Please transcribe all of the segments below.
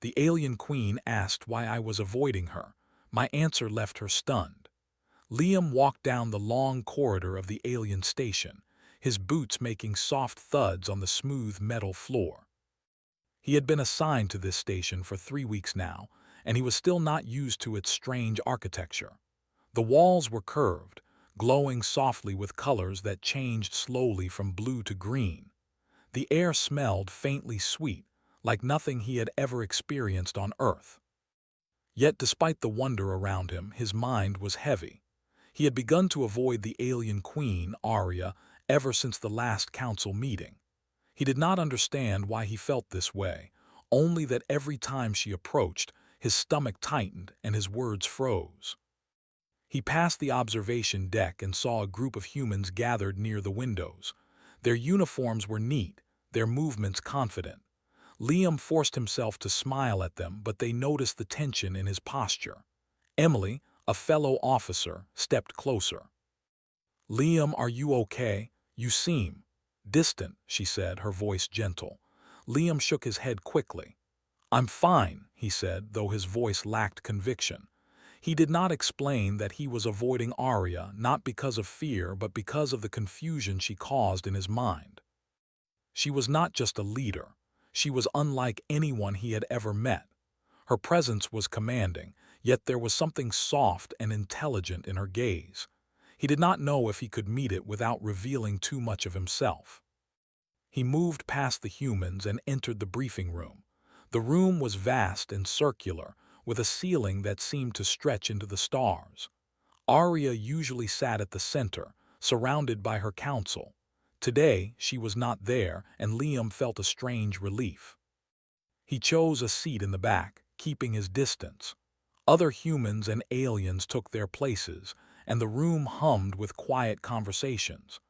The alien queen asked why I was avoiding her. My answer left her stunned. Liam walked down the long corridor of the alien station, his boots making soft thuds on the smooth metal floor. He had been assigned to this station for 3 weeks now, and he was still not used to its strange architecture. The walls were curved, glowing softly with colors that changed slowly from blue to green. The air smelled faintly sweet, like nothing he had ever experienced on Earth. Yet despite the wonder around him, his mind was heavy. He had begun to avoid the alien queen, Arya, ever since the last council meeting. He did not understand why he felt this way, only that every time she approached, his stomach tightened and his words froze. He passed the observation deck and saw a group of humans gathered near the windows. Their uniforms were neat, their movements confident. Liam forced himself to smile at them, but they noticed the tension in his posture. Emily, a fellow officer, stepped closer. "Liam, are you okay? You seem distant," she said, her voice gentle. Liam shook his head quickly. "I'm fine," he said, though his voice lacked conviction. He did not explain that he was avoiding Arya, not because of fear, but because of the confusion she caused in his mind. She was not just a leader. She was unlike anyone he had ever met. Her presence was commanding, yet there was something soft and intelligent in her gaze. He did not know if he could meet it without revealing too much of himself. He moved past the humans and entered the briefing room. The room was vast and circular, with a ceiling that seemed to stretch into the stars. Arya usually sat at the center, surrounded by her council. Today, she was not there, and Liam felt a strange relief. He chose a seat in the back, keeping his distance. Other humans and aliens took their places, and the room hummed with quiet conversations.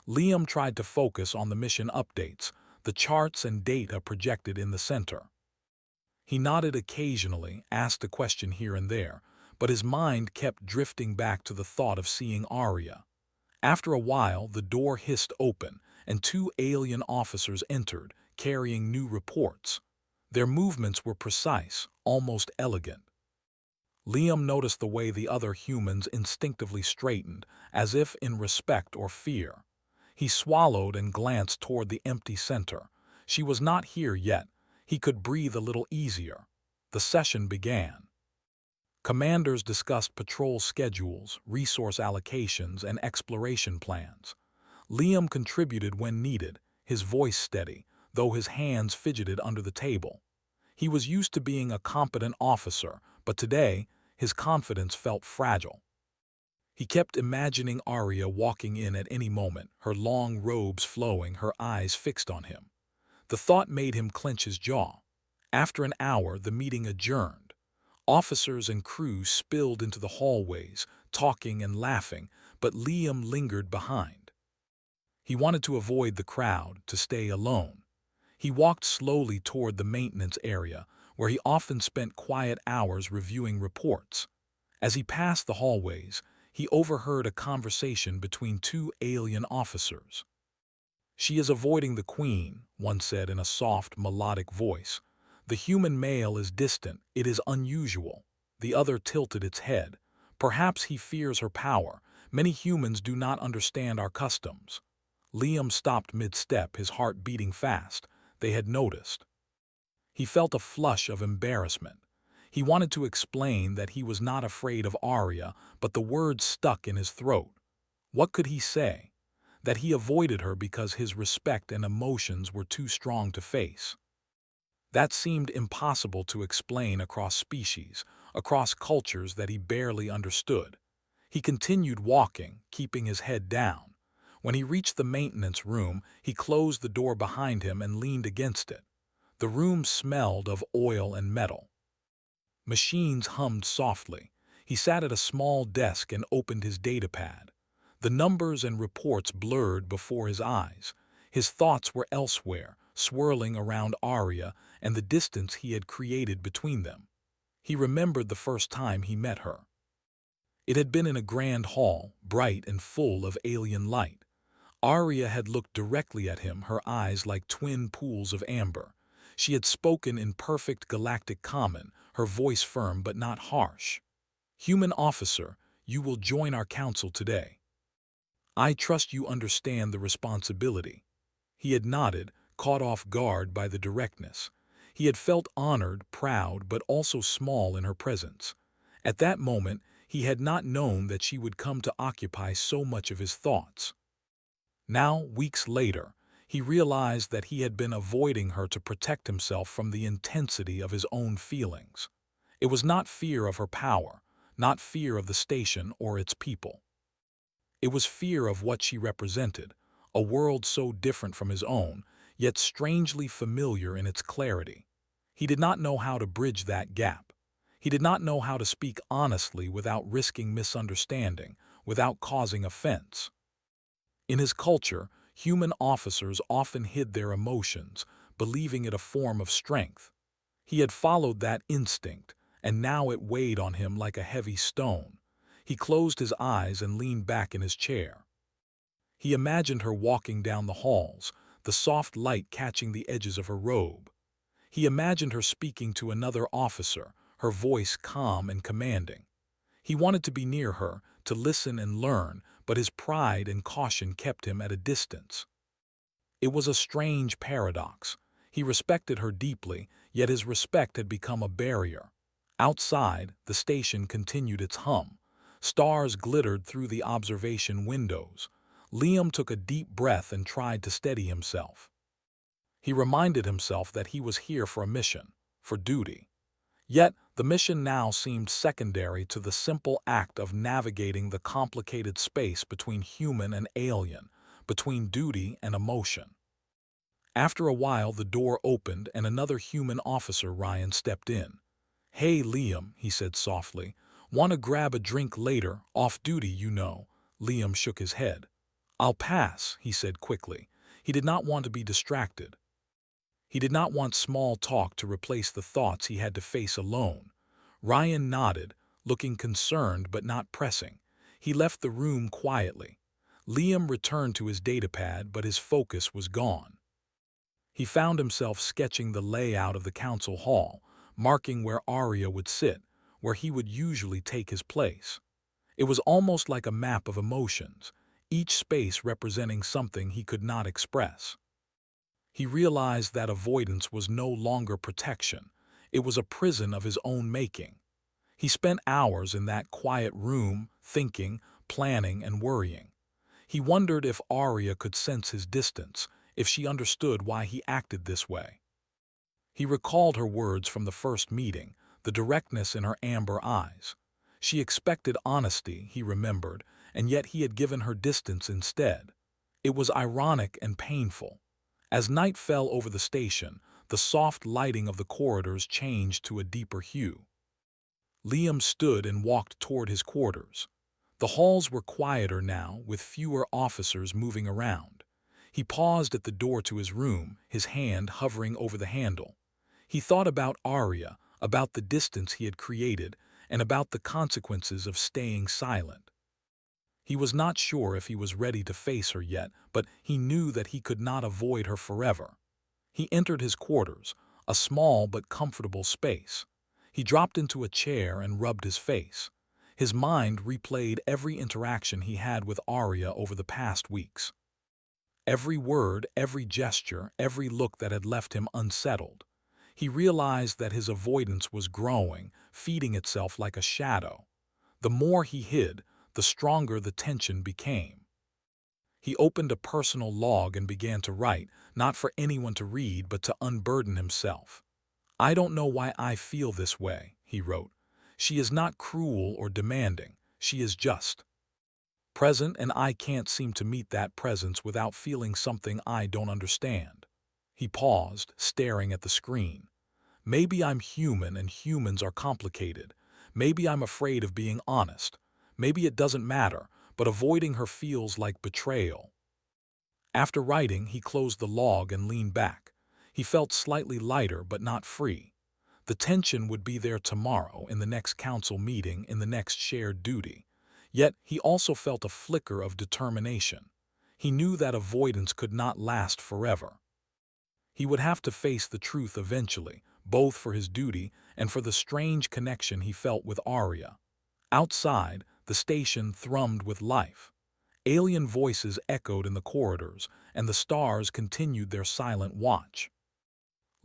Liam tried to focus on the mission updates, the charts and data projected in the center. He nodded occasionally, asked a question here and there, but his mind kept drifting back to the thought of seeing Arya. After a while, the door hissed open, and 2 alien officers entered, carrying new reports. Their movements were precise, almost elegant. Liam noticed the way the other humans instinctively straightened, as if in respect or fear. He swallowed and glanced toward the empty center. She was not here yet. He could breathe a little easier. The session began. Commanders discussed patrol schedules, resource allocations, and exploration plans. Liam contributed when needed, his voice steady, though his hands fidgeted under the table. He was used to being a competent officer, but today, his confidence felt fragile. He kept imagining Arya walking in at any moment, her long robes flowing, her eyes fixed on him. The thought made him clench his jaw. After an hour, the meeting adjourned. Officers and crew spilled into the hallways, talking and laughing, but Liam lingered behind. He wanted to avoid the crowd, to stay alone. He walked slowly toward the maintenance area, where he often spent quiet hours reviewing reports. As he passed the hallways, he overheard a conversation between 2 alien officers. "She is avoiding the queen," one said in a soft, melodic voice. "The human male is distant, it is unusual." The other tilted its head. "Perhaps he fears her power. Many humans do not understand our customs." Liam stopped mid-step, his heart beating fast. They had noticed. He felt a flush of embarrassment. He wanted to explain that he was not afraid of Arya, but the words stuck in his throat. What could he say? That he avoided her because his respect and emotions were too strong to face. That seemed impossible to explain across species, across cultures that he barely understood. He continued walking, keeping his head down. When he reached the maintenance room, he closed the door behind him and leaned against it. The room smelled of oil and metal. Machines hummed softly. He sat at a small desk and opened his datapad. The numbers and reports blurred before his eyes. His thoughts were elsewhere, swirling around Arya and the distance he had created between them. He remembered the first time he met her. It had been in a grand hall, bright and full of alien light. Arya had looked directly at him, her eyes like twin pools of amber. She had spoken in perfect galactic common, her voice firm but not harsh. "Human officer, you will join our council today. I trust you understand the responsibility." He had nodded, caught off guard by the directness. He had felt honored, proud, but also small in her presence. At that moment, he had not known that she would come to occupy so much of his thoughts. Now, weeks later, he realized that he had been avoiding her to protect himself from the intensity of his own feelings. It was not fear of her power, not fear of the station or its people. It was fear of what she represented, a world so different from his own, yet strangely familiar in its clarity. He did not know how to bridge that gap. He did not know how to speak honestly without risking misunderstanding, without causing offense. In his culture, human officers often hid their emotions, believing it a form of strength. He had followed that instinct, and now it weighed on him like a heavy stone. He closed his eyes and leaned back in his chair. He imagined her walking down the halls, the soft light catching the edges of her robe. He imagined her speaking to another officer, her voice calm and commanding. He wanted to be near her, to listen and learn, but his pride and caution kept him at a distance. It was a strange paradox. He respected her deeply, yet his respect had become a barrier. Outside, the station continued its hum. Stars glittered through the observation windows. Liam took a deep breath and tried to steady himself. He reminded himself that he was here for a mission, for duty. Yet, the mission now seemed secondary to the simple act of navigating the complicated space between human and alien, between duty and emotion. After a while, the door opened and another human officer, Ryan, stepped in. "Hey, Liam," he said softly. "Want to grab a drink later, off duty, you know." Liam shook his head. "I'll pass," he said quickly. He did not want to be distracted. He did not want small talk to replace the thoughts he had to face alone. Ryan nodded, looking concerned but not pressing. He left the room quietly. Liam returned to his datapad, but his focus was gone. He found himself sketching the layout of the council hall, marking where Arya would sit, where he would usually take his place. It was almost like a map of emotions, each space representing something he could not express. He realized that avoidance was no longer protection. It was a prison of his own making. He spent hours in that quiet room, thinking, planning, and worrying. He wondered if Arya could sense his distance, if she understood why he acted this way. He recalled her words from the first meeting, the directness in her amber eyes. She expected honesty, he remembered, and yet he had given her distance instead. It was ironic and painful. As night fell over the station, the soft lighting of the corridors changed to a deeper hue. Liam stood and walked toward his quarters. The halls were quieter now, with fewer officers moving around. He paused at the door to his room, his hand hovering over the handle. He thought about Arya, about the distance he had created, and about the consequences of staying silent. He was not sure if he was ready to face her yet, but he knew that he could not avoid her forever. He entered his quarters, a small but comfortable space. He dropped into a chair and rubbed his face. His mind replayed every interaction he had with Arya over the past weeks. Every word, every gesture, every look that had left him unsettled. He realized that his avoidance was growing, feeding itself like a shadow. The more he hid, the stronger the tension became. He opened a personal log and began to write, not for anyone to read, but to unburden himself. "I don't know why I feel this way," he wrote. "She is not cruel or demanding. She is just present, and I can't seem to meet that presence without feeling something I don't understand." He paused, staring at the screen. "Maybe I'm human and humans are complicated. Maybe I'm afraid of being honest. Maybe it doesn't matter, but avoiding her feels like betrayal." After writing, he closed the log and leaned back. He felt slightly lighter but not free. The tension would be there tomorrow, in the next council meeting, in the next shared duty. Yet he also felt a flicker of determination. He knew that avoidance could not last forever. He would have to face the truth eventually, both for his duty and for the strange connection he felt with Arya. Outside, the station thrummed with life. Alien voices echoed in the corridors, and the stars continued their silent watch.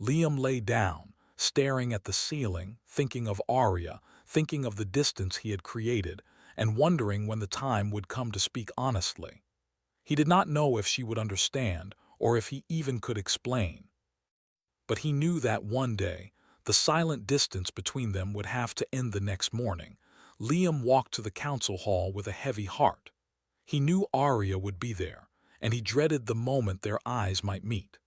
Liam lay down, staring at the ceiling, thinking of Arya, thinking of the distance he had created, and wondering when the time would come to speak honestly. He did not know if she would understand, or if he even could explain. But he knew that one day, the silent distance between them would have to end the next morning. Liam walked to the council hall with a heavy heart. He knew Arya would be there, and he dreaded the moment their eyes might meet.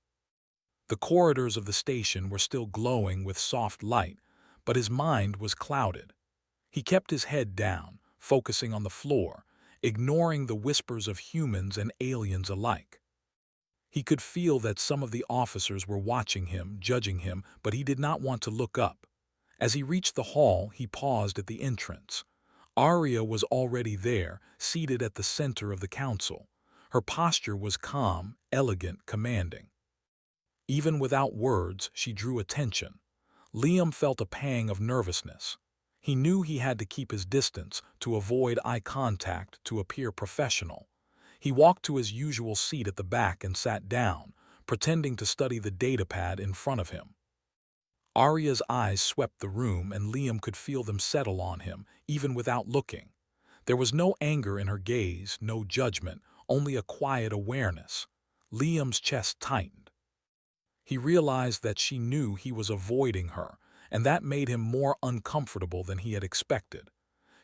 The corridors of the station were still glowing with soft light, but his mind was clouded. He kept his head down, focusing on the floor, ignoring the whispers of humans and aliens alike. He could feel that some of the officers were watching him, judging him, but he did not want to look up. As he reached the hall, he paused at the entrance. Arya was already there, seated at the center of the council. Her posture was calm, elegant, commanding. Even without words, she drew attention. Liam felt a pang of nervousness. He knew he had to keep his distance, to avoid eye contact, to appear professional. He walked to his usual seat at the back and sat down, pretending to study the datapad in front of him. Arya's eyes swept the room, and Liam could feel them settle on him, even without looking. There was no anger in her gaze, no judgment, only a quiet awareness. Liam's chest tightened. He realized that she knew he was avoiding her, and that made him more uncomfortable than he had expected.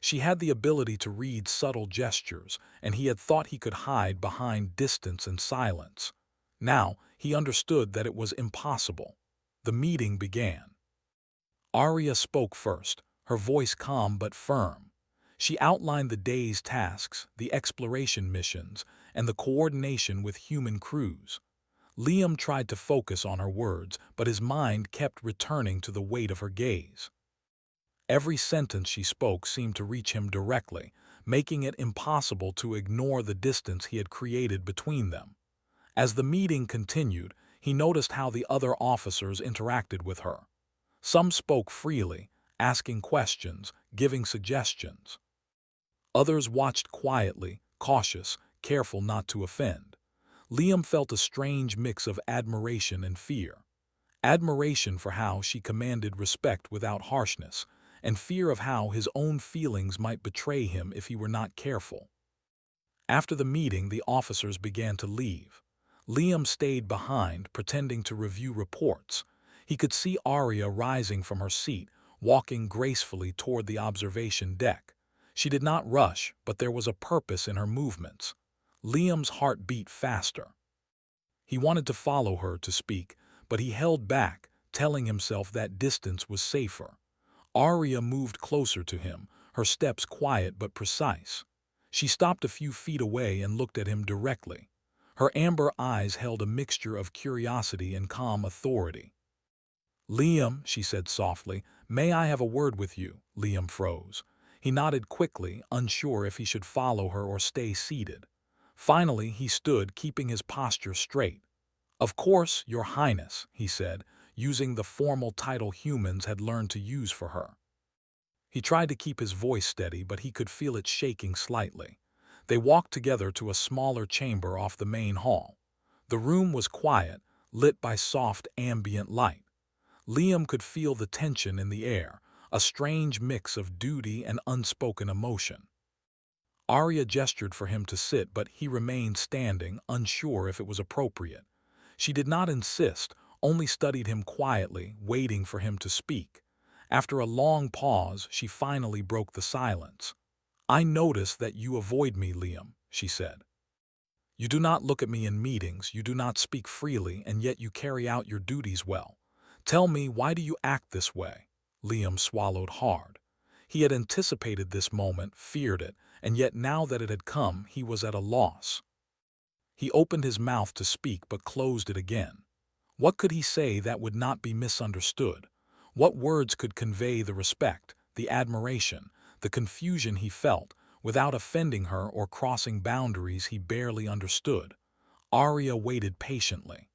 She had the ability to read subtle gestures, and he had thought he could hide behind distance and silence. Now, he understood that it was impossible. The meeting began. Arya spoke first, her voice calm but firm. She outlined the day's tasks, the exploration missions, and the coordination with human crews. Liam tried to focus on her words, but his mind kept returning to the weight of her gaze. Every sentence she spoke seemed to reach him directly, making it impossible to ignore the distance he had created between them. As the meeting continued, he noticed how the other officers interacted with her. Some spoke freely, asking questions, giving suggestions. Others watched quietly, cautious, careful not to offend. Liam felt a strange mix of admiration and fear. Admiration for how she commanded respect without harshness, and fear of how his own feelings might betray him if he were not careful. After the meeting, the officers began to leave. Liam stayed behind, pretending to review reports. He could see Arya rising from her seat, walking gracefully toward the observation deck. She did not rush, but there was a purpose in her movements. Liam's heart beat faster. He wanted to follow her to speak, but he held back, telling himself that distance was safer. Arya moved closer to him, her steps quiet but precise. She stopped a few feet away and looked at him directly. Her amber eyes held a mixture of curiosity and calm authority. "Liam," she said softly, "may I have a word with you?" Liam froze. He nodded quickly, unsure if he should follow her or stay seated. Finally, he stood, keeping his posture straight. "Of course, Your Highness," he said, using the formal title humans had learned to use for her. He tried to keep his voice steady, but he could feel it shaking slightly. They walked together to a smaller chamber off the main hall. The room was quiet, lit by soft ambient light. Liam could feel the tension in the air, a strange mix of duty and unspoken emotion. Arya gestured for him to sit, but he remained standing, unsure if it was appropriate. She did not insist, only studied him quietly, waiting for him to speak. After a long pause, she finally broke the silence. "I notice that you avoid me, Liam," she said. "You do not look at me in meetings, you do not speak freely, and yet you carry out your duties well. Tell me, why do you act this way?" Liam swallowed hard. He had anticipated this moment, feared it, and yet now that it had come, he was at a loss. He opened his mouth to speak but closed it again. What could he say that would not be misunderstood? What words could convey the respect, the admiration, the confusion he felt, without offending her or crossing boundaries he barely understood? Arya waited patiently.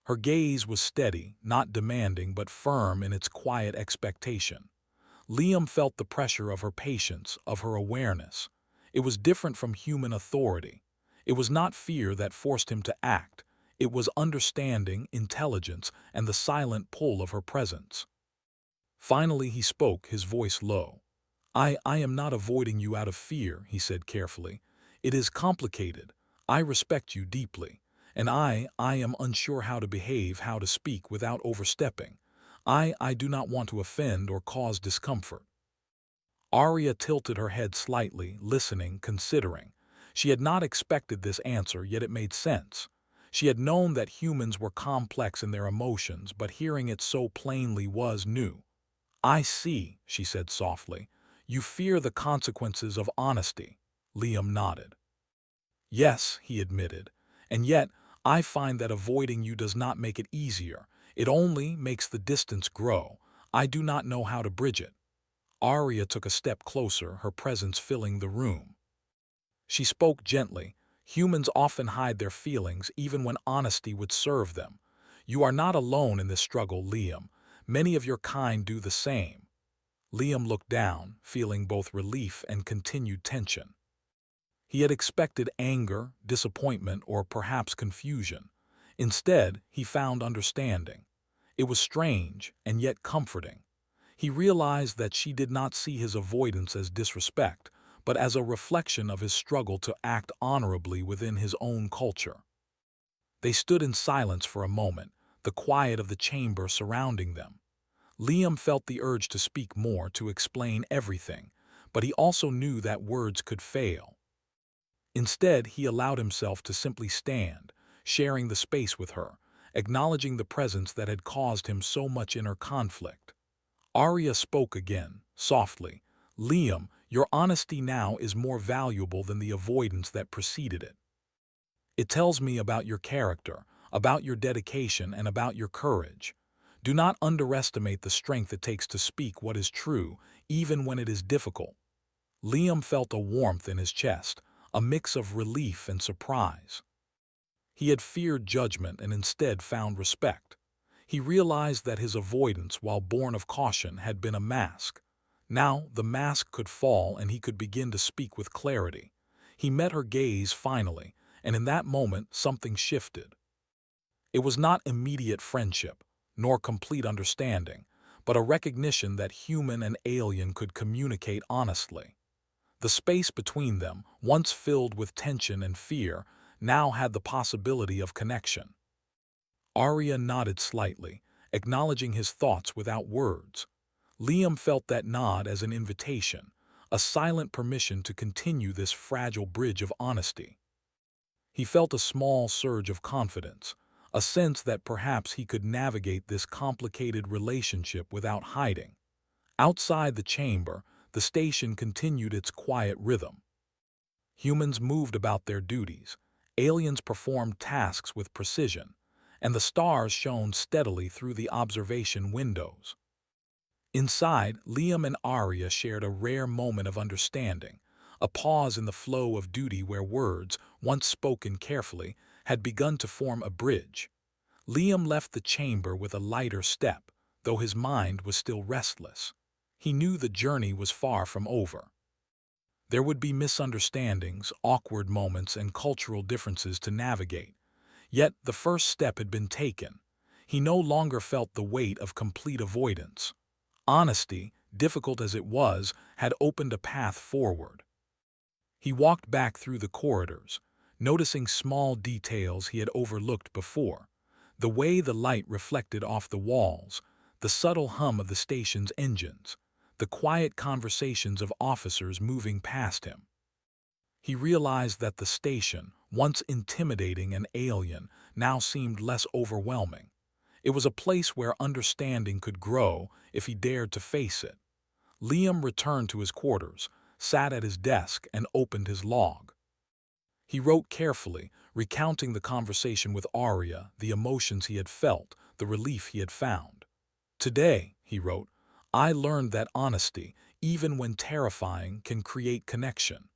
Her gaze was steady, not demanding but firm in its quiet expectation. Liam felt the pressure of her patience, of her awareness. It was different from human authority. It was not fear that forced him to act. It was understanding, intelligence, and the silent pull of her presence. Finally he spoke, his voice low. I am not avoiding you out of fear," he said carefully. "It is complicated. I respect you deeply. And I am unsure how to behave, how to speak without overstepping. I do not want to offend or cause discomfort." Arya tilted her head slightly, listening, considering. She had not expected this answer, yet it made sense. She had known that humans were complex in their emotions, but hearing it so plainly was new. "I see," she said softly. "You fear the consequences of honesty." Liam nodded. "Yes," he admitted, "and yet I find that avoiding you does not make it easier. It only makes the distance grow. I do not know how to bridge it." Arya took a step closer, her presence filling the room. She spoke gently. "Humans often hide their feelings even when honesty would serve them. You are not alone in this struggle, Liam. Many of your kind do the same." Liam looked down, feeling both relief and continued tension. He had expected anger, disappointment, or perhaps confusion. Instead, he found understanding. It was strange and yet comforting. He realized that she did not see his avoidance as disrespect, but as a reflection of his struggle to act honorably within his own culture. They stood in silence for a moment, the quiet of the chamber surrounding them. Liam felt the urge to speak more, to explain everything, but he also knew that words could fail. Instead, he allowed himself to simply stand, sharing the space with her, acknowledging the presence that had caused him so much inner conflict. Arya spoke again, softly. "Liam, your honesty now is more valuable than the avoidance that preceded it. It tells me about your character, about your dedication, and about your courage. Do not underestimate the strength it takes to speak what is true, even when it is difficult." Liam felt a warmth in his chest, a mix of relief and surprise. He had feared judgment and instead found respect. He realized that his avoidance, while born of caution, had been a mask. Now the mask could fall and he could begin to speak with clarity. He met her gaze finally, and in that moment something shifted. It was not immediate friendship, nor complete understanding, but a recognition that human and alien could communicate honestly. The space between them, once filled with tension and fear, now had the possibility of connection. Arya nodded slightly, acknowledging his thoughts without words. Liam felt that nod as an invitation, a silent permission to continue this fragile bridge of honesty. He felt a small surge of confidence, a sense that perhaps he could navigate this complicated relationship without hiding. Outside the chamber, the station continued its quiet rhythm. Humans moved about their duties, aliens performed tasks with precision, and the stars shone steadily through the observation windows. Inside, Liam and Arya shared a rare moment of understanding, a pause in the flow of duty where words, once spoken carefully, had begun to form a bridge. Liam left the chamber with a lighter step, though his mind was still restless. He knew the journey was far from over. There would be misunderstandings, awkward moments, and cultural differences to navigate. Yet the first step had been taken. He no longer felt the weight of complete avoidance. Honesty, difficult as it was, had opened a path forward. He walked back through the corridors, noticing small details he had overlooked before. The way the light reflected off the walls, the subtle hum of the station's engines, the quiet conversations of officers moving past him. He realized that the station, once intimidating and alien, now seemed less overwhelming. It was a place where understanding could grow if he dared to face it. Liam returned to his quarters, sat at his desk, and opened his log. He wrote carefully, recounting the conversation with Arya, the emotions he had felt, the relief he had found. "Today," he wrote, "I learned that honesty, even when terrifying, can create connection.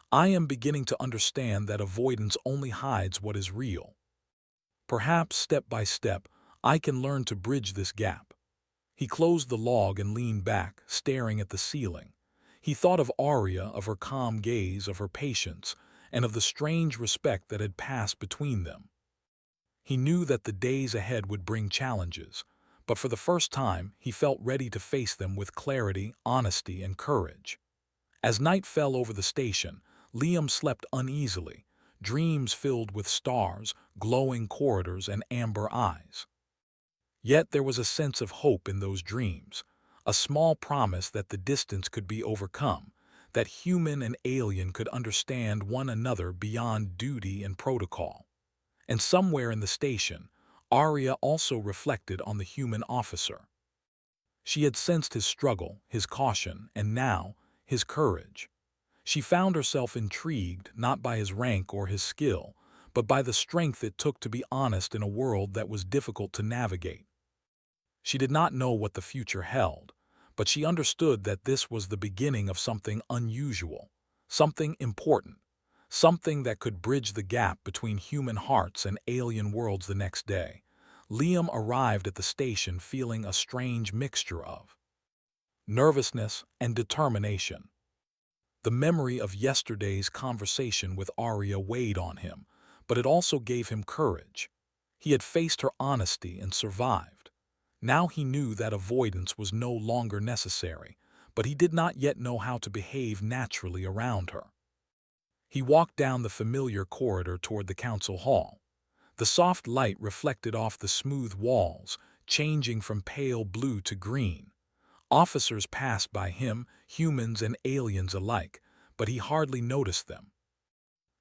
I am beginning to understand that avoidance only hides what is real." Perhaps, step by step, I can learn to bridge this gap. He closed the log and leaned back, staring at the ceiling. He thought of Arya, of her calm gaze, of her patience, and of the strange respect that had passed between them. He knew that the days ahead would bring challenges, but for the first time he felt ready to face them with clarity, honesty, and courage. As night fell over the station, Liam slept uneasily, dreams filled with stars, glowing corridors, and amber eyes. Yet there was a sense of hope in those dreams, a small promise that the distance could be overcome, that human and alien could understand one another beyond duty and protocol. And somewhere in the station, Arya also reflected on the human officer. She had sensed his struggle, his caution, and now, his courage. She found herself intrigued not by his rank or his skill, but by the strength it took to be honest in a world that was difficult to navigate. She did not know what the future held, but she understood that this was the beginning of something unusual, something important, something that could bridge the gap between human hearts and alien worlds. The next day, Liam arrived at the station feeling a strange mixture of nervousness and determination. The memory of yesterday's conversation with Arya weighed on him, but it also gave him courage. He had faced her honesty and survived. Now he knew that avoidance was no longer necessary, but he did not yet know how to behave naturally around her. He walked down the familiar corridor toward the council hall. The soft light reflected off the smooth walls, changing from pale blue to green. Officers passed by him, humans and aliens alike, but he hardly noticed them.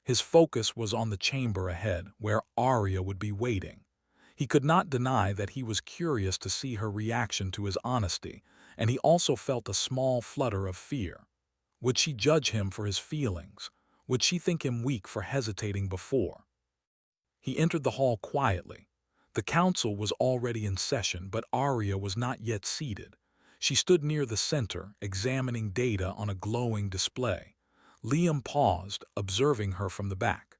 His focus was on the chamber ahead, where Arya would be waiting. He could not deny that he was curious to see her reaction to his honesty, and he also felt a small flutter of fear. Would she judge him for his feelings? Would she think him weak for hesitating before? He entered the hall quietly. The council was already in session, but Arya was not yet seated. She stood near the center, examining data on a glowing display. Liam paused, observing her from the back.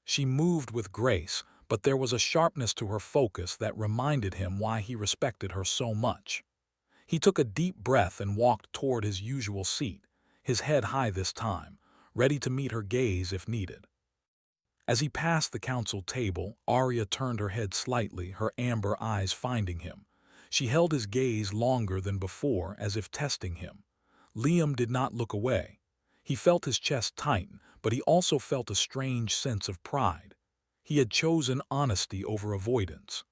She moved with grace, but there was a sharpness to her focus that reminded him why he respected her so much. He took a deep breath and walked toward his usual seat, his head high this time, ready to meet her gaze if needed. As he passed the council table, Arya turned her head slightly, her amber eyes finding him. She held his gaze longer than before, as if testing him. Liam did not look away. He felt his chest tighten, but he also felt a strange sense of pride. He had chosen honesty over avoidance.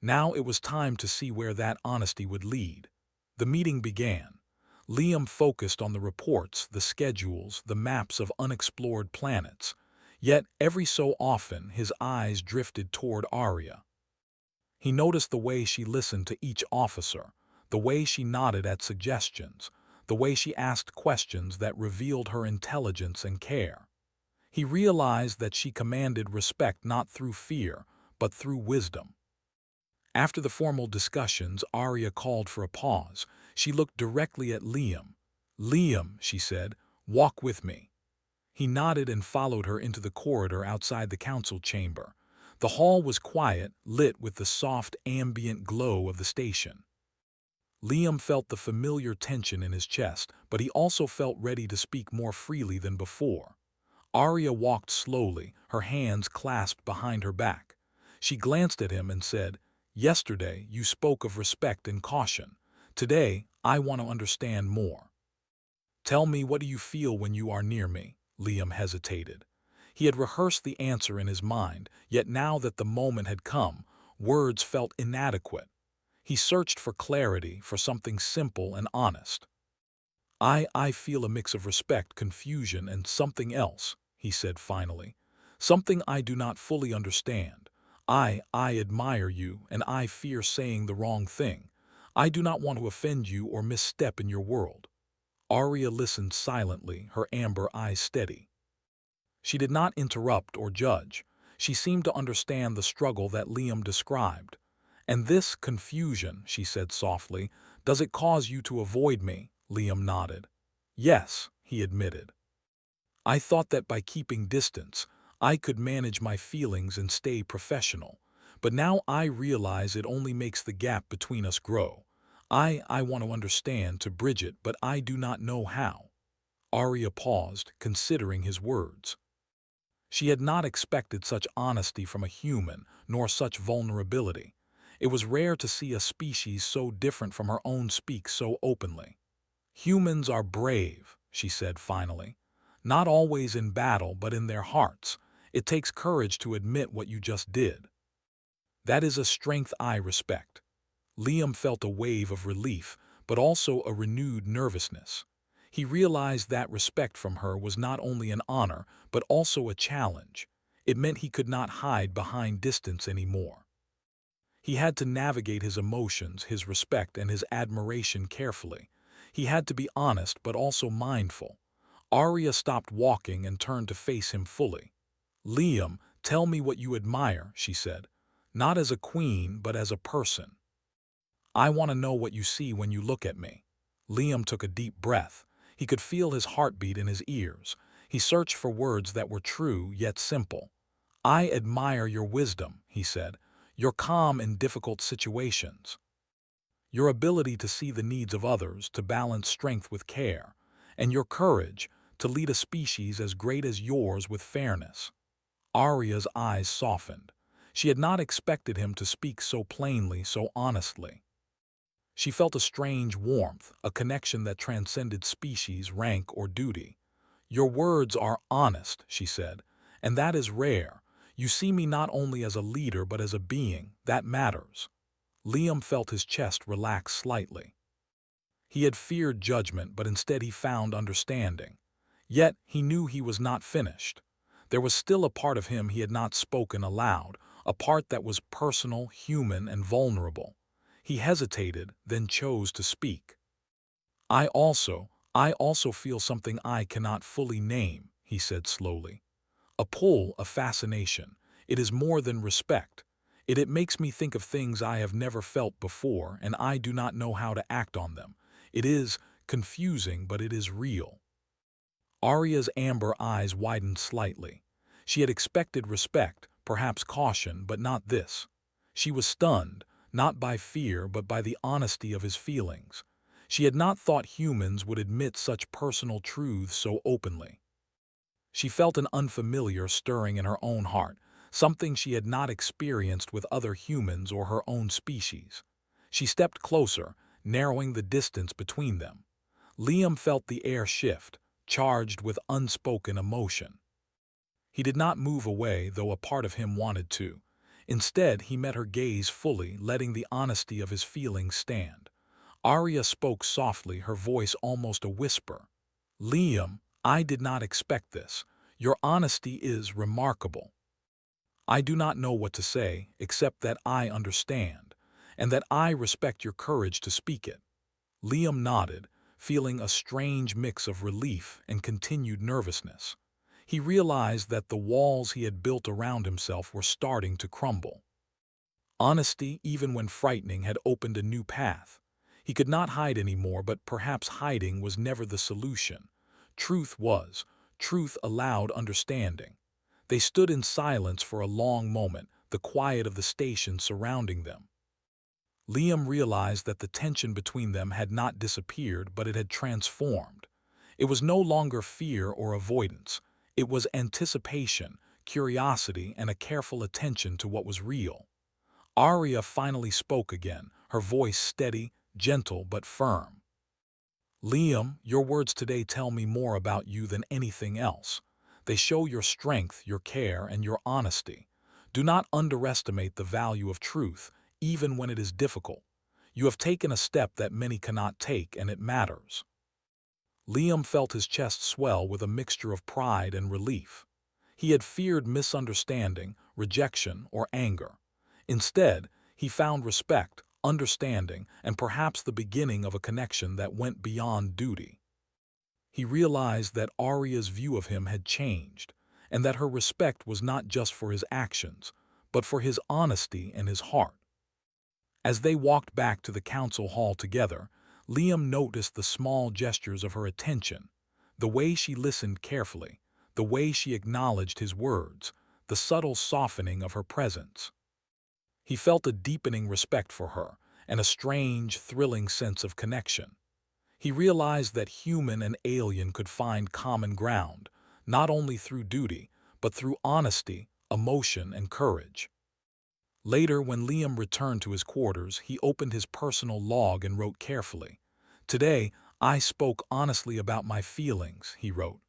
Now it was time to see where that honesty would lead. The meeting began. Liam focused on the reports, the schedules, the maps of unexplored planets. Yet, every so often, his eyes drifted toward Arya. He noticed the way she listened to each officer, the way she nodded at suggestions, the way she asked questions that revealed her intelligence and care. He realized that she commanded respect not through fear, but through wisdom. After the formal discussions, Arya called for a pause. She looked directly at Liam. "Liam," she said, "walk with me." He nodded and followed her into the corridor outside the council chamber. The hall was quiet, lit with the soft, ambient glow of the station. Liam felt the familiar tension in his chest, but he also felt ready to speak more freely than before. Arya walked slowly, her hands clasped behind her back. She glanced at him and said, "Yesterday you spoke of respect and caution. Today I want to understand more. Tell me, what do you feel when you are near me?" Liam hesitated. He had rehearsed the answer in his mind, yet now that the moment had come, words felt inadequate. He searched for clarity, for something simple and honest. I feel a mix of respect, confusion, and something else," he said finally. "Something I do not fully understand. I admire you, and I fear saying the wrong thing. I do not want to offend you or misstep in your world." Arya listened silently, her amber eyes steady. She did not interrupt or judge. She seemed to understand the struggle that Liam described. "And this confusion," she said softly, "does it cause you to avoid me?" Liam nodded. "Yes," he admitted. "I thought that by keeping distance, I could manage my feelings and stay professional. But now I realize it only makes the gap between us grow. I want to understand, to bridge it, but I do not know how." Arya paused, considering his words. She had not expected such honesty from a human, nor such vulnerability. It was rare to see a species so different from her own speak so openly. "Humans are brave," she said finally. "Not always in battle, but in their hearts. It takes courage to admit what you just did. That is a strength I respect." Liam felt a wave of relief, but also a renewed nervousness. He realized that respect from her was not only an honor, but also a challenge. It meant he could not hide behind distance anymore. He had to navigate his emotions, his respect, and his admiration carefully. He had to be honest, but also mindful. Arya stopped walking and turned to face him fully. "Liam, tell me what you admire," she said. "Not as a queen, but as a person. I want to know what you see when you look at me." Liam took a deep breath. He could feel his heartbeat in his ears. He searched for words that were true yet simple. "I admire your wisdom," he said. "Your calm in difficult situations. Your ability to see the needs of others, to balance strength with care. And your courage to lead a species as great as yours with fairness." Arya's eyes softened. She had not expected him to speak so plainly, so honestly. She felt a strange warmth, a connection that transcended species, rank, or duty. "Your words are honest," she said, "and that is rare. You see me not only as a leader but as a being. That matters." Liam felt his chest relax slightly. He had feared judgment, but instead he found understanding. Yet he knew he was not finished. There was still a part of him he had not spoken aloud, a part that was personal, human, and vulnerable. He hesitated, then chose to speak. I also feel something I cannot fully name," he said slowly. "A pull, a fascination. It is more than respect. It makes me think of things I have never felt before, and I do not know how to act on them. It is confusing, but it is real." Arya's amber eyes widened slightly. She had expected respect, perhaps caution, but not this. She was stunned, not by fear but by the honesty of his feelings. She had not thought humans would admit such personal truths so openly. She felt an unfamiliar stirring in her own heart, something she had not experienced with other humans or her own species. She stepped closer, narrowing the distance between them. Liam felt the air shift, charged with unspoken emotion. He did not move away, though a part of him wanted to. Instead, he met her gaze fully, letting the honesty of his feelings stand. Arya spoke softly, her voice almost a whisper. "Liam, I did not expect this. Your honesty is remarkable. I do not know what to say, except that I understand, and that I respect your courage to speak it." Liam nodded, feeling a strange mix of relief and continued nervousness. He realized that the walls he had built around himself were starting to crumble. Honesty, even when frightening, had opened a new path. He could not hide anymore, but perhaps hiding was never the solution. Truth was. Truth allowed understanding. They stood in silence for a long moment, the quiet of the station surrounding them. Liam realized that the tension between them had not disappeared, but it had transformed. It was no longer fear or avoidance. It was anticipation, curiosity, and a careful attention to what was real. Arya finally spoke again, her voice steady, gentle, but firm. "Liam, your words today tell me more about you than anything else. They show your strength, your care, and your honesty. Do not underestimate the value of truth, even when it is difficult. You have taken a step that many cannot take, and it matters." Liam felt his chest swell with a mixture of pride and relief. He had feared misunderstanding, rejection, or anger. Instead, he found respect, understanding, and perhaps the beginning of a connection that went beyond duty. He realized that Arya's view of him had changed, and that her respect was not just for his actions, but for his honesty and his heart. As they walked back to the council hall together, Liam noticed the small gestures of her attention, the way she listened carefully, the the way she acknowledged his words, the subtle softening of her presence. He felt a deepening respect for her and a strange, thrilling sense of connection. He realized that human and alien could find common ground, not only through duty, but through honesty, emotion, and courage. Later, when Liam returned to his quarters, he opened his personal log and wrote carefully. "Today, I spoke honestly about my feelings," he wrote.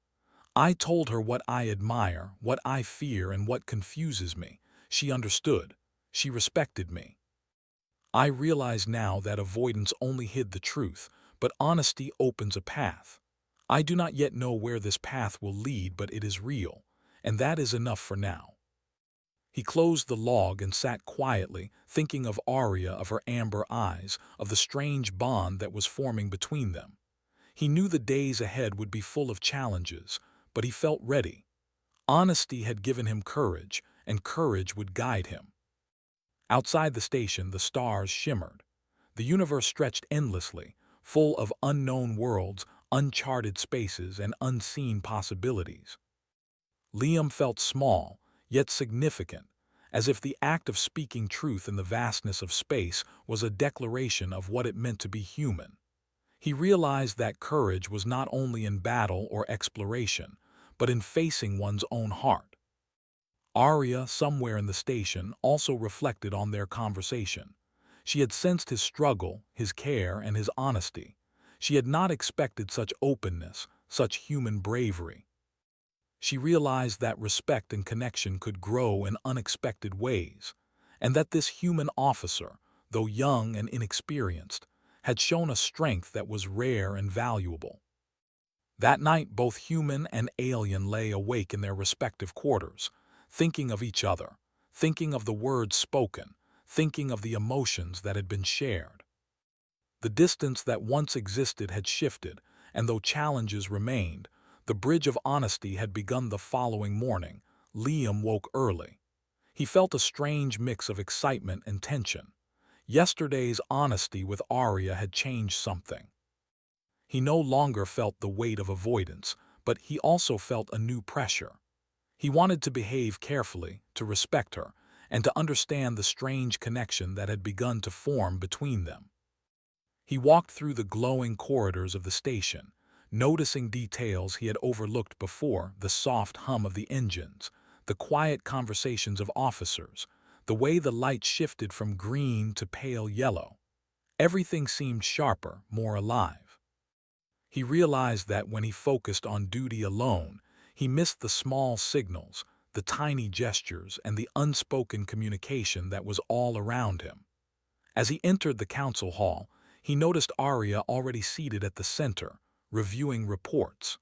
"I told her what I admire, what I fear, and what confuses me. She understood. She respected me. I realize now that avoidance only hid the truth, but honesty opens a path. I do not yet know where this path will lead, but it is real, and that is enough for now." He closed the log and sat quietly, thinking of Arya, of her amber eyes, of the strange bond that was forming between them. He knew the days ahead would be full of challenges, but he felt ready. Honesty had given him courage, and courage would guide him. Outside the station, the stars shimmered. The universe stretched endlessly, full of unknown worlds, uncharted spaces, and unseen possibilities. Liam felt small, yet significant, as if the act of speaking truth in the vastness of space was a declaration of what it meant to be human. He realized that courage was not only in battle or exploration, but in facing one's own heart. Arya, somewhere in the station, also reflected on their conversation. She had sensed his struggle, his care, and his honesty. She had not expected such openness, such human bravery. She realized that respect and connection could grow in unexpected ways, and that this human officer, though young and inexperienced, had shown a strength that was rare and valuable. That night, both human and alien lay awake in their respective quarters, thinking of each other, thinking of the words spoken, thinking of the emotions that had been shared. The distance that once existed had shifted, and though challenges remained, the bridge of honesty had begun. The following morning, Liam woke early. He felt a strange mix of excitement and tension. Yesterday's honesty with Arya had changed something. He no longer felt the weight of avoidance, but he also felt a new pressure. He wanted to behave carefully, to respect her, and to understand the strange connection that had begun to form between them. He walked through the glowing corridors of the station, noticing details he had overlooked before: the soft hum of the engines, the quiet conversations of officers, the way the light shifted from green to pale yellow. Everything seemed sharper, more alive. He realized that when he focused on duty alone, he missed the small signals, the tiny gestures, and the unspoken communication that was all around him. As he entered the council hall, he noticed Arya already seated at the center, reviewing reports.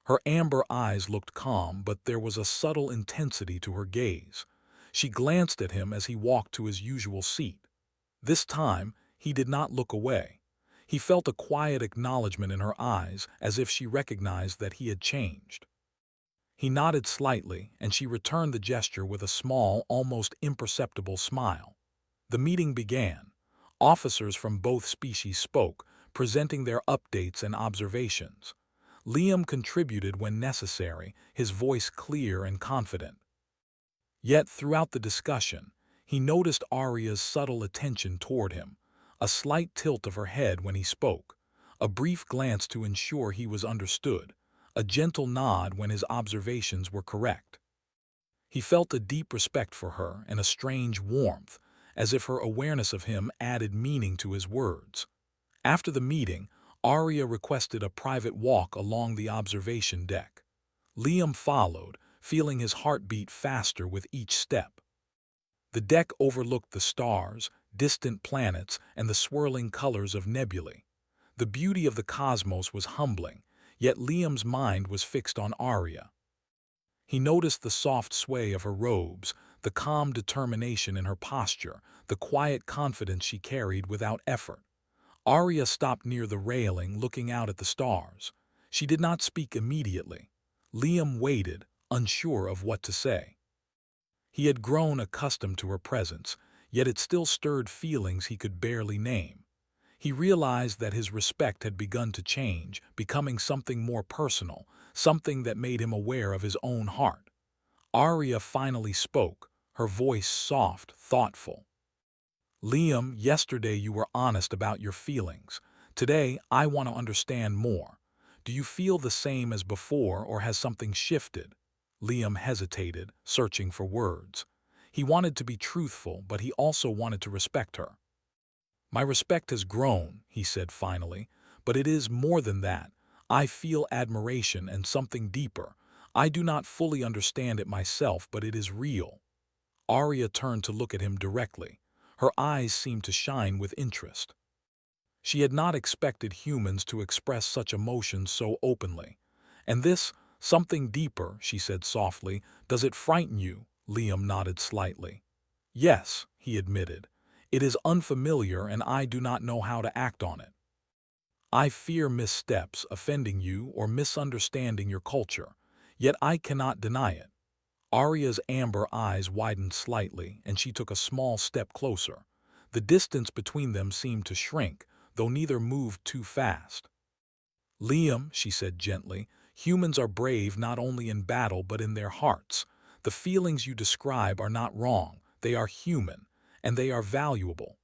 Her amber eyes looked calm, but there was a subtle intensity to her gaze. She glanced at him as he walked to his usual seat. This time, he did not look away. He felt a quiet acknowledgement in her eyes, as if she recognized that he had changed. He nodded slightly, and she returned the gesture with a small, almost imperceptible smile. The meeting began. Officers from both species spoke, presenting their updates and observations. Liam contributed when necessary, his voice clear and confident. Yet throughout the discussion, he noticed Arya's subtle attention toward him, a slight tilt of her head when he spoke, a brief glance to ensure he was understood, a gentle nod when his observations were correct. He felt a deep respect for her and a strange warmth, as if her awareness of him added meaning to his words. After the meeting, Arya requested a private walk along the observation deck. Liam followed, feeling his heart beat faster with each step. The deck overlooked the stars, distant planets, and the swirling colors of nebulae. The beauty of the cosmos was humbling, yet Liam's mind was fixed on Arya. He noticed the soft sway of her robes, the calm determination in her posture, the quiet confidence she carried without effort. Arya stopped near the railing, looking out at the stars. She did not speak immediately. Liam waited, unsure of what to say. He had grown accustomed to her presence, yet it still stirred feelings he could barely name. He realized that his respect had begun to change, becoming something more personal, something that made him aware of his own heart. Arya finally spoke, her voice soft, thoughtful. Liam, yesterday you were honest about your feelings. Today, I want to understand more. Do you feel the same as before, or has something shifted? Liam hesitated, searching for words. He wanted to be truthful, but he also wanted to respect her. My respect has grown, he said finally, but it is more than that. I feel admiration and something deeper. I do not fully understand it myself, but it is real. Arya turned to look at him directly. Her eyes seemed to shine with interest. She had not expected humans to express such emotions so openly. And this, something deeper, she said softly, does it frighten you? Liam nodded slightly. Yes, he admitted. It is unfamiliar and I do not know how to act on it. I fear missteps, offending you, or misunderstanding your culture. Yet I cannot deny it. Arya's amber eyes widened slightly, and she took a small step closer. The distance between them seemed to shrink, though neither moved too fast. Liam, she said gently, humans are brave not only in battle but in their hearts. The feelings you describe are not wrong, they are human, and they are valuable.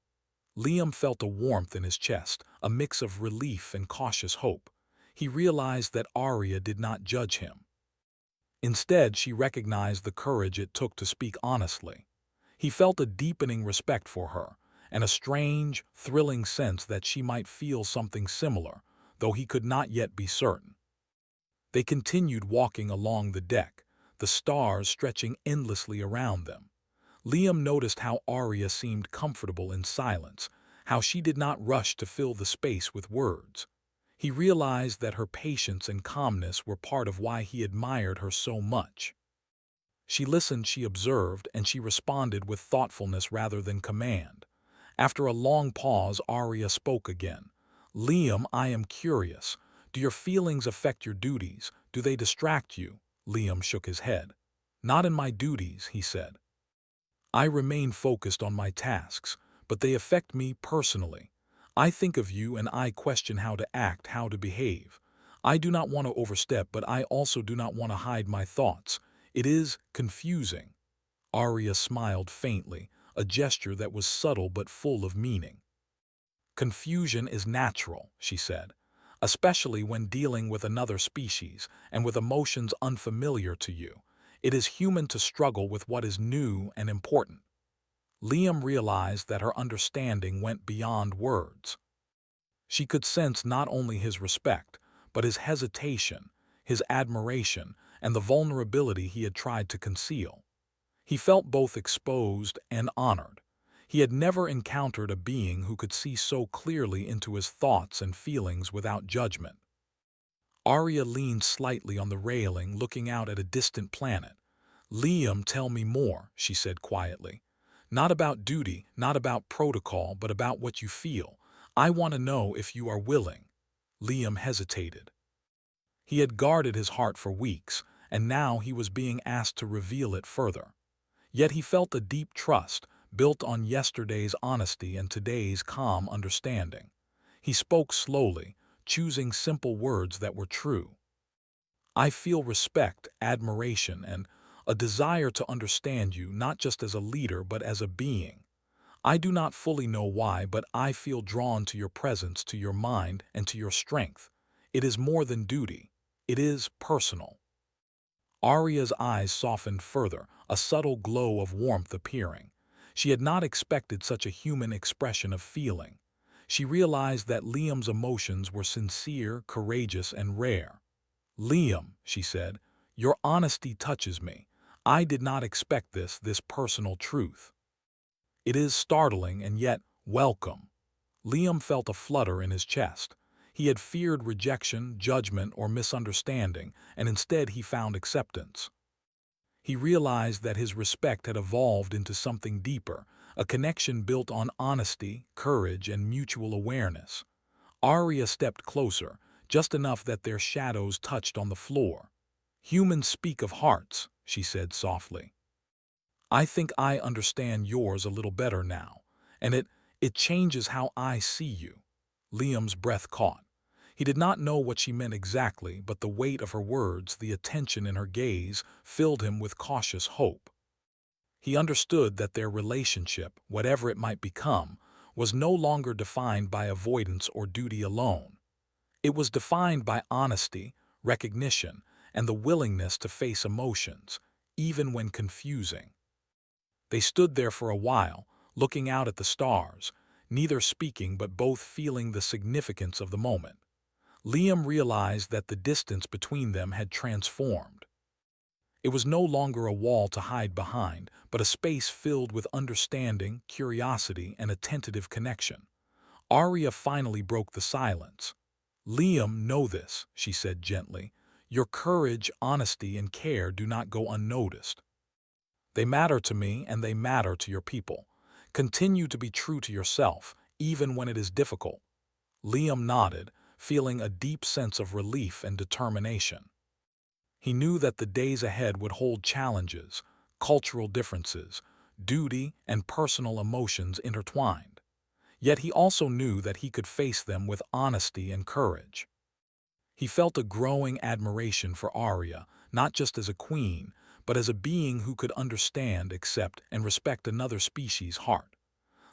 Liam felt a warmth in his chest, a mix of relief and cautious hope. He realized that Arya did not judge him. Instead, she recognized the courage it took to speak honestly. He felt a deepening respect for her, and a strange, thrilling sense that she might feel something similar, though he could not yet be certain. They continued walking along the deck, the stars stretching endlessly around them. Liam noticed how Arya seemed comfortable in silence, how she did not rush to fill the space with words. He realized that her patience and calmness were part of why he admired her so much. She listened, she observed, and she responded with thoughtfulness rather than command. After a long pause, Arya spoke again. Liam, I am curious. Do your feelings affect your duties? Do they distract you? Liam shook his head. Not in my duties, he said. I remain focused on my tasks, but they affect me personally. I think of you and I question how to act, how to behave. I do not want to overstep, but I also do not want to hide my thoughts. It is confusing. Arya smiled faintly, a gesture that was subtle but full of meaning. Confusion is natural, she said, especially when dealing with another species and with emotions unfamiliar to you. It is human to struggle with what is new and important. Liam realized that her understanding went beyond words. She could sense not only his respect, but his hesitation, his admiration, and the vulnerability he had tried to conceal. He felt both exposed and honored. He had never encountered a being who could see so clearly into his thoughts and feelings without judgment. Arya leaned slightly on the railing, looking out at a distant planet. Liam, tell me more, she said quietly. Not about duty, not about protocol, but about what you feel. I want to know if you are willing. Liam hesitated. He had guarded his heart for weeks, and now he was being asked to reveal it further. Yet he felt a deep trust, built on yesterday's honesty and today's calm understanding. He spoke slowly, choosing simple words that were true. I feel respect, admiration, and a desire to understand you not just as a leader but as a being. I do not fully know why, but I feel drawn to your presence, to your mind, and to your strength. It is more than duty. It is personal. Arya's eyes softened further, a subtle glow of warmth appearing. She had not expected such a human expression of feeling. She realized that Liam's emotions were sincere, courageous, and rare. Liam, she said, your honesty touches me. I did not expect this personal truth. It is startling and yet welcome. Liam felt a flutter in his chest. He had feared rejection, judgment, or misunderstanding, and instead he found acceptance. He realized that his respect had evolved into something deeper, a connection built on honesty, courage, and mutual awareness. Arya stepped closer, just enough that their shadows touched on the floor. Humans speak of hearts, she said softly. I think I understand yours a little better now, and it changes how I see you. Liam's breath caught. He did not know what she meant exactly, but the weight of her words, the attention in her gaze, filled him with cautious hope. He understood that their relationship, whatever it might become, was no longer defined by avoidance or duty alone. It was defined by honesty, recognition, and the willingness to face emotions, even when confusing. They stood there for a while, looking out at the stars, neither speaking but both feeling the significance of the moment. Liam realized that the distance between them had transformed. It was no longer a wall to hide behind, but a space filled with understanding, curiosity, and a tentative connection. Arya finally broke the silence. "Liam, know this," she said gently. "Your courage, honesty, and care do not go unnoticed. They matter to me and they matter to your people. Continue to be true to yourself, even when it is difficult." Liam nodded, feeling a deep sense of relief and determination. He knew that the days ahead would hold challenges, cultural differences, duty, and personal emotions intertwined. Yet he also knew that he could face them with honesty and courage. He felt a growing admiration for Arya, not just as a queen, but as a being who could understand, accept, and respect another species' heart.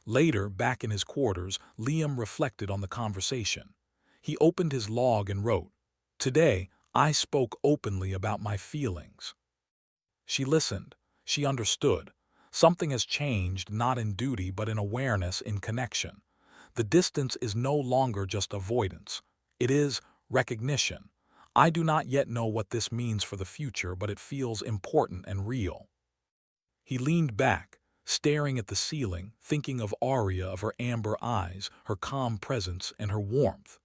Later, back in his quarters, Liam reflected on the conversation. He opened his log and wrote, "Today, I spoke openly about my feelings." She listened. She understood. Something has changed, not in duty, but in awareness, in connection. The distance is no longer just avoidance. It is recognition. I do not yet know what this means for the future, but it feels important and real. He leaned back, staring at the ceiling, thinking of Arya, of her amber eyes, her calm presence, and her warmth.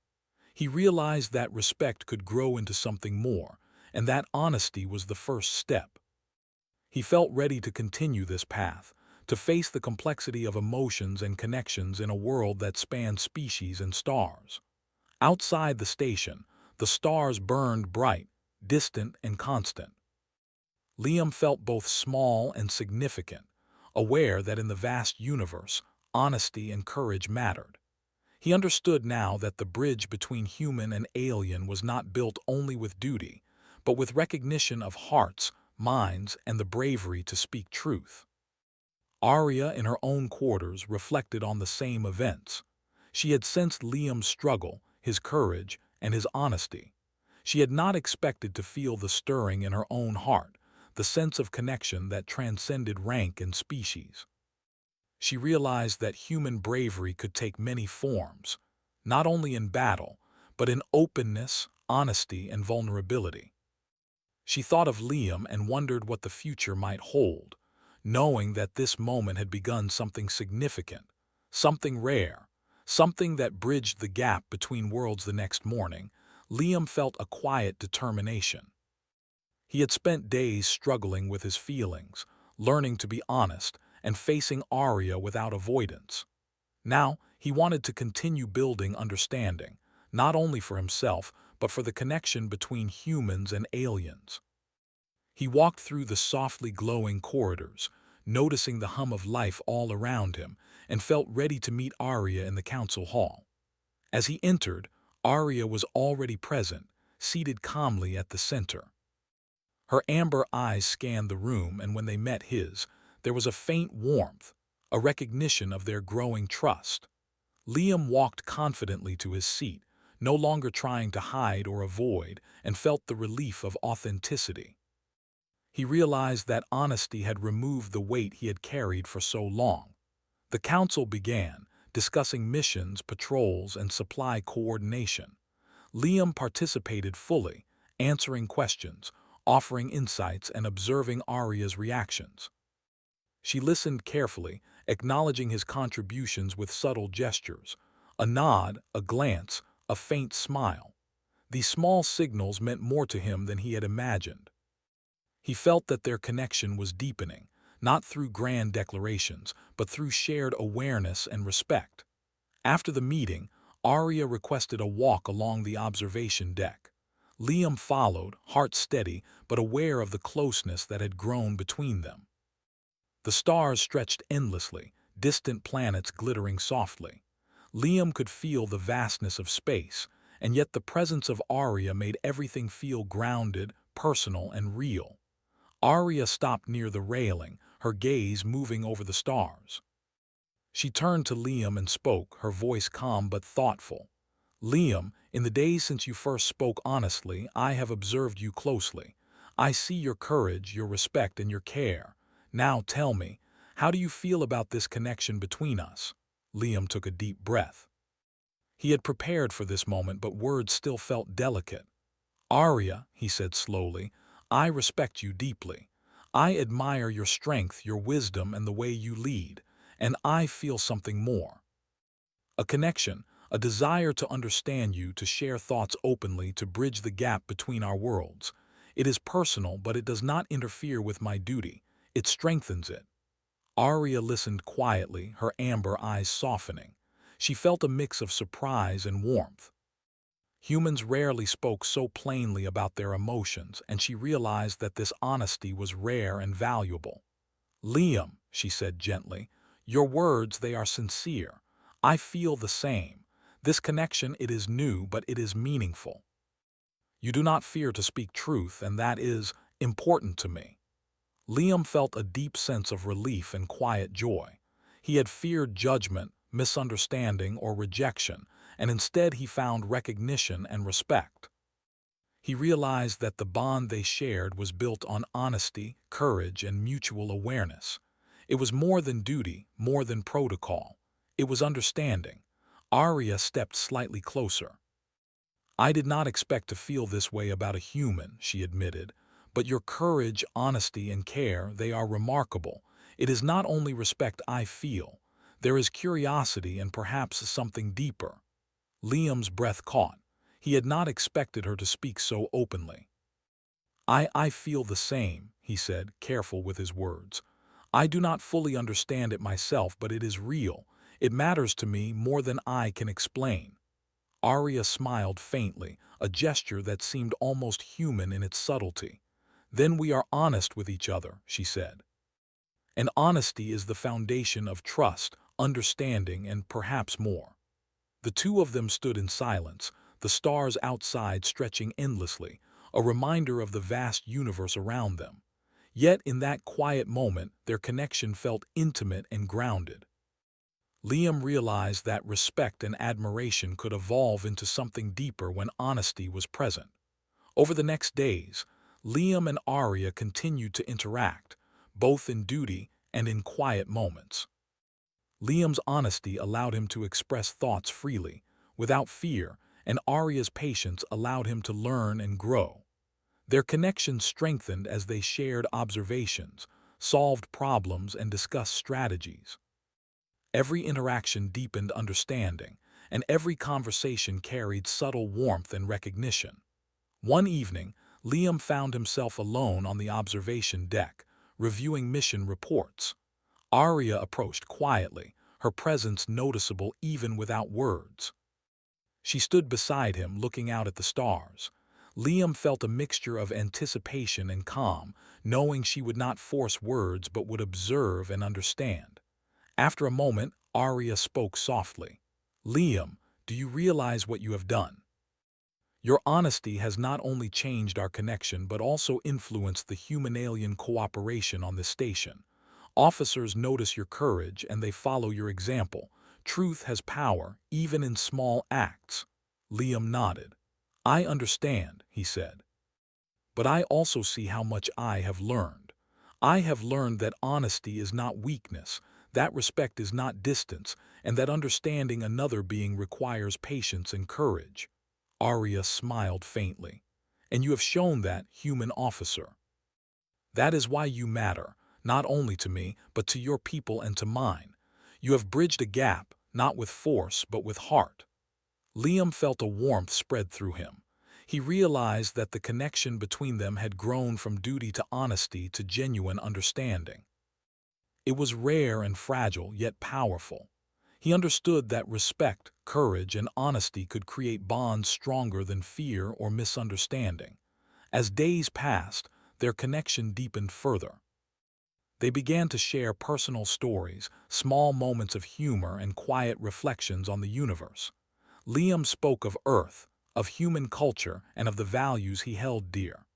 He realized that respect could grow into something more, and that honesty was the first step. He felt ready to continue this path, to face the complexity of emotions and connections in a world that spanned species and stars. Outside the station, the stars burned bright, distant, and constant. Liam felt both small and significant, aware that in the vast universe, honesty and courage mattered. He understood now that the bridge between human and alien was not built only with duty, but with recognition of hearts, minds, and the bravery to speak truth. Arya, in her own quarters, reflected on the same events. She had sensed Liam's struggle, his courage, and his honesty. She had not expected to feel the stirring in her own heart, the sense of connection that transcended rank and species. She realized that human bravery could take many forms, not only in battle, but in openness, honesty, and vulnerability. She thought of Liam and wondered what the future might hold, knowing that this moment had begun something significant, something rare, something that bridged the gap between worlds. The next morning, Liam felt a quiet determination. He had spent days struggling with his feelings, learning to be honest, and facing Arya without avoidance. Now, he wanted to continue building understanding, not only for himself, but for the connection between humans and aliens. He walked through the softly glowing corridors, noticing the hum of life all around him, and felt ready to meet Arya in the council hall. As he entered, Arya was already present, seated calmly at the center. Her amber eyes scanned the room, and when they met his, there was a faint warmth, a recognition of their growing trust. Liam walked confidently to his seat, no longer trying to hide or avoid, and felt the relief of authenticity. He realized that honesty had removed the weight he had carried for so long. The council began, discussing missions, patrols, and supply coordination. Liam participated fully, answering questions, offering insights, and observing Arya's reactions. She listened carefully, acknowledging his contributions with subtle gestures, a nod, a glance, a faint smile. These small signals meant more to him than he had imagined. He felt that their connection was deepening, not through grand declarations, but through shared awareness and respect. After the meeting, Arya requested a walk along the observation deck. Liam followed, heart steady, but aware of the closeness that had grown between them. The stars stretched endlessly, distant planets glittering softly. Liam could feel the vastness of space, and yet the presence of Arya made everything feel grounded, personal, and real. Arya stopped near the railing, her gaze moving over the stars. She turned to Liam and spoke, her voice calm but thoughtful. "Liam, in the days since you first spoke honestly, I have observed you closely. I see your courage, your respect, and your care. Now tell me, how do you feel about this connection between us?" Liam took a deep breath. He had prepared for this moment, but words still felt delicate. "Arya," he said slowly, "I respect you deeply. I admire your strength, your wisdom, and the way you lead, and I feel something more. A connection, a desire to understand you, to share thoughts openly, to bridge the gap between our worlds. It is personal, but it does not interfere with my duty. It strengthens it." Arya listened quietly, her amber eyes softening. She felt a mix of surprise and warmth. Humans rarely spoke so plainly about their emotions, and she realized that this honesty was rare and valuable. "Liam," she said gently, "your words, they are sincere. I feel the same. This connection, it is new, but it is meaningful. You do not fear to speak truth, and that is important to me." Liam felt a deep sense of relief and quiet joy. He had feared judgment, misunderstanding, or rejection, and instead he found recognition and respect. He realized that the bond they shared was built on honesty, courage, and mutual awareness. It was more than duty, more than protocol. It was understanding. Arya stepped slightly closer. "I did not expect to feel this way about a human," she admitted, "but your courage, honesty, and care, they are remarkable. It is not only respect I feel. There is curiosity and perhaps something deeper." Liam's breath caught. He had not expected her to speak so openly. I feel the same," he said, careful with his words. "I do not fully understand it myself, but it is real. It matters to me more than I can explain." Arya smiled faintly, a gesture that seemed almost human in its subtlety. "Then we are honest with each other," she said. "And honesty is the foundation of trust, understanding, and perhaps more." The two of them stood in silence, the stars outside stretching endlessly, a reminder of the vast universe around them. Yet in that quiet moment, their connection felt intimate and grounded. Liam realized that respect and admiration could evolve into something deeper when honesty was present. Over the next days, Liam and Arya continued to interact, both in duty and in quiet moments. Liam's honesty allowed him to express thoughts freely, without fear, and Arya's patience allowed him to learn and grow. Their connection strengthened as they shared observations, solved problems, and discussed strategies. Every interaction deepened understanding, and every conversation carried subtle warmth and recognition. One evening, Liam found himself alone on the observation deck, reviewing mission reports. Arya approached quietly, her presence noticeable even without words. She stood beside him, looking out at the stars. Liam felt a mixture of anticipation and calm, knowing she would not force words but would observe and understand. After a moment, Arya spoke softly. "Liam, do you realize what you have done? Your honesty has not only changed our connection but also influenced the human-alien cooperation on this station. Officers notice your courage and they follow your example. Truth has power, even in small acts." Liam nodded. "I understand," he said. "But I also see how much I have learned. I have learned that honesty is not weakness, that respect is not distance, and that understanding another being requires patience and courage." Arya smiled faintly. "And you have shown that, human officer. That is why you matter, not only to me, but to your people and to mine. You have bridged a gap, not with force, but with heart." Liam felt a warmth spread through him. He realized that the connection between them had grown from duty to honesty to genuine understanding. It was rare and fragile, yet powerful. He understood that respect, courage, and honesty could create bonds stronger than fear or misunderstanding. As days passed, their connection deepened further. They began to share personal stories, small moments of humor and quiet reflections on the universe. Liam spoke of Earth, of human culture, and of the values he held dear.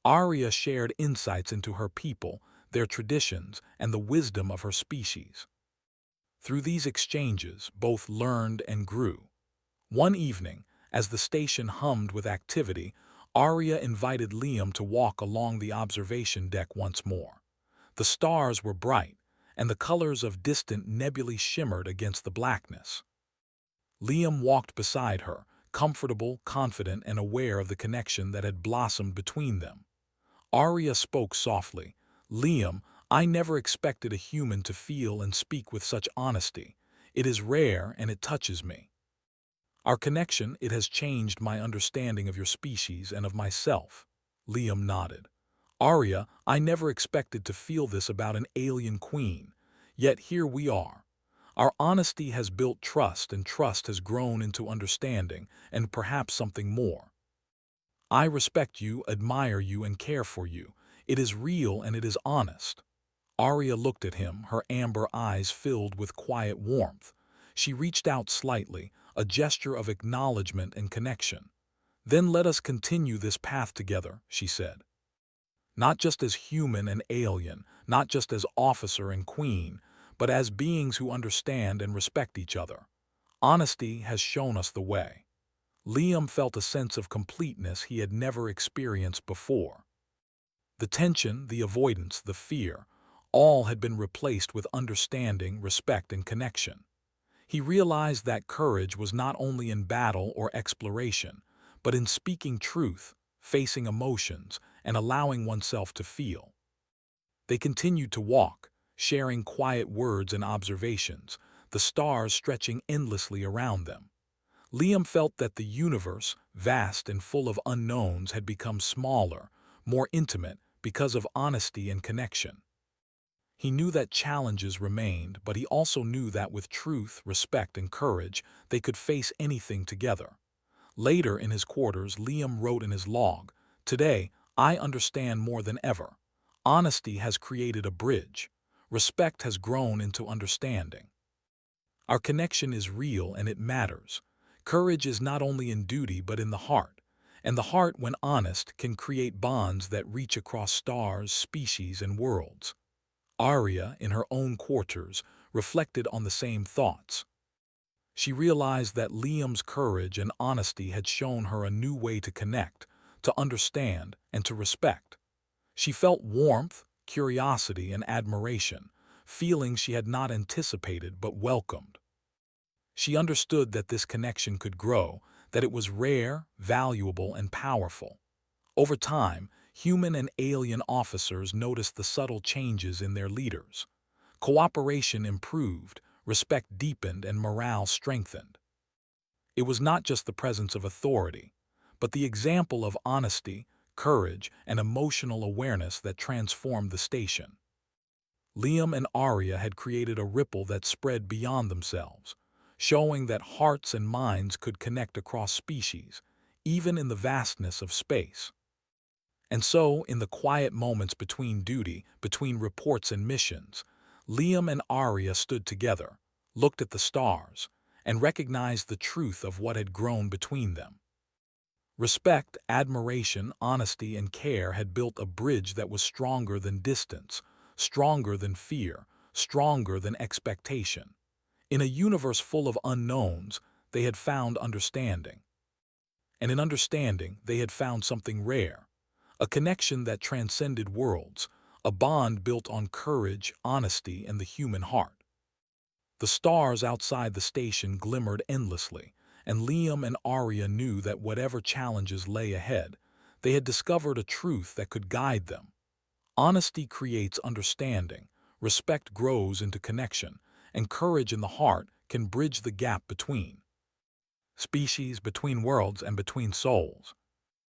Arya shared insights into her people, their traditions, and the wisdom of her species. Through these exchanges, both learned and grew. One evening, as the station hummed with activity, Arya invited Liam to walk along the observation deck once more. The stars were bright, and the colors of distant nebulae shimmered against the blackness. Liam walked beside her, comfortable, confident, and aware of the connection that had blossomed between them. Arya spoke softly. "Liam, I never expected a human to feel and speak with such honesty. It is rare and it touches me. Our connection, it has changed my understanding of your species and of myself." Liam nodded. "Arya, I never expected to feel this about an alien queen. Yet here we are. Our honesty has built trust, and trust has grown into understanding, and perhaps something more. I respect you, admire you, and care for you. It is real and it is honest." Arya looked at him, her amber eyes filled with quiet warmth. She reached out slightly, a gesture of acknowledgement and connection. "Then let us continue this path together," she said. "Not just as human and alien, not just as officer and queen, but as beings who understand and respect each other. Honesty has shown us the way." Liam felt a sense of completeness he had never experienced before. The tension, the avoidance, the fear, all had been replaced with understanding, respect, and connection. He realized that courage was not only in battle or exploration, but in speaking truth, facing emotions, and allowing oneself to feel. They continued to walk, sharing quiet words and observations, the stars stretching endlessly around them. Liam felt that the universe, vast and full of unknowns, had become smaller, more intimate, because of honesty and connection. He knew that challenges remained, but he also knew that with truth, respect, and courage, they could face anything together. Later in his quarters, Liam wrote in his log, "Today, I understand more than ever. Honesty has created a bridge. Respect has grown into understanding. Our connection is real and it matters. Courage is not only in duty but in the heart. And the heart, when honest, can create bonds that reach across stars, species, and worlds." Arya, in her own quarters, reflected on the same thoughts. She realized that Liam's courage and honesty had shown her a new way to connect, to understand, and to respect. She felt warmth, curiosity, and admiration, feelings she had not anticipated but welcomed. She understood that this connection could grow, that it was rare, valuable, and powerful. Over time, human and alien officers noticed the subtle changes in their leaders. Cooperation improved, respect deepened, and morale strengthened. It was not just the presence of authority, but the example of honesty, courage, and emotional awareness that transformed the station. Liam and Arya had created a ripple that spread beyond themselves, showing that hearts and minds could connect across species, even in the vastness of space. And so, in the quiet moments between duty, between reports and missions, Liam and Arya stood together, looked at the stars, and recognized the truth of what had grown between them. Respect, admiration, honesty, and care had built a bridge that was stronger than distance, stronger than fear, stronger than expectation. In a universe full of unknowns, they had found understanding. And in understanding, they had found something rare, a connection that transcended worlds, a bond built on courage, honesty, and the human heart. The stars outside the station glimmered endlessly, and Liam and Arya knew that whatever challenges lay ahead, they had discovered a truth that could guide them. Honesty creates understanding, respect grows into connection, and courage in the heart can bridge the gap between species, between worlds, and between souls.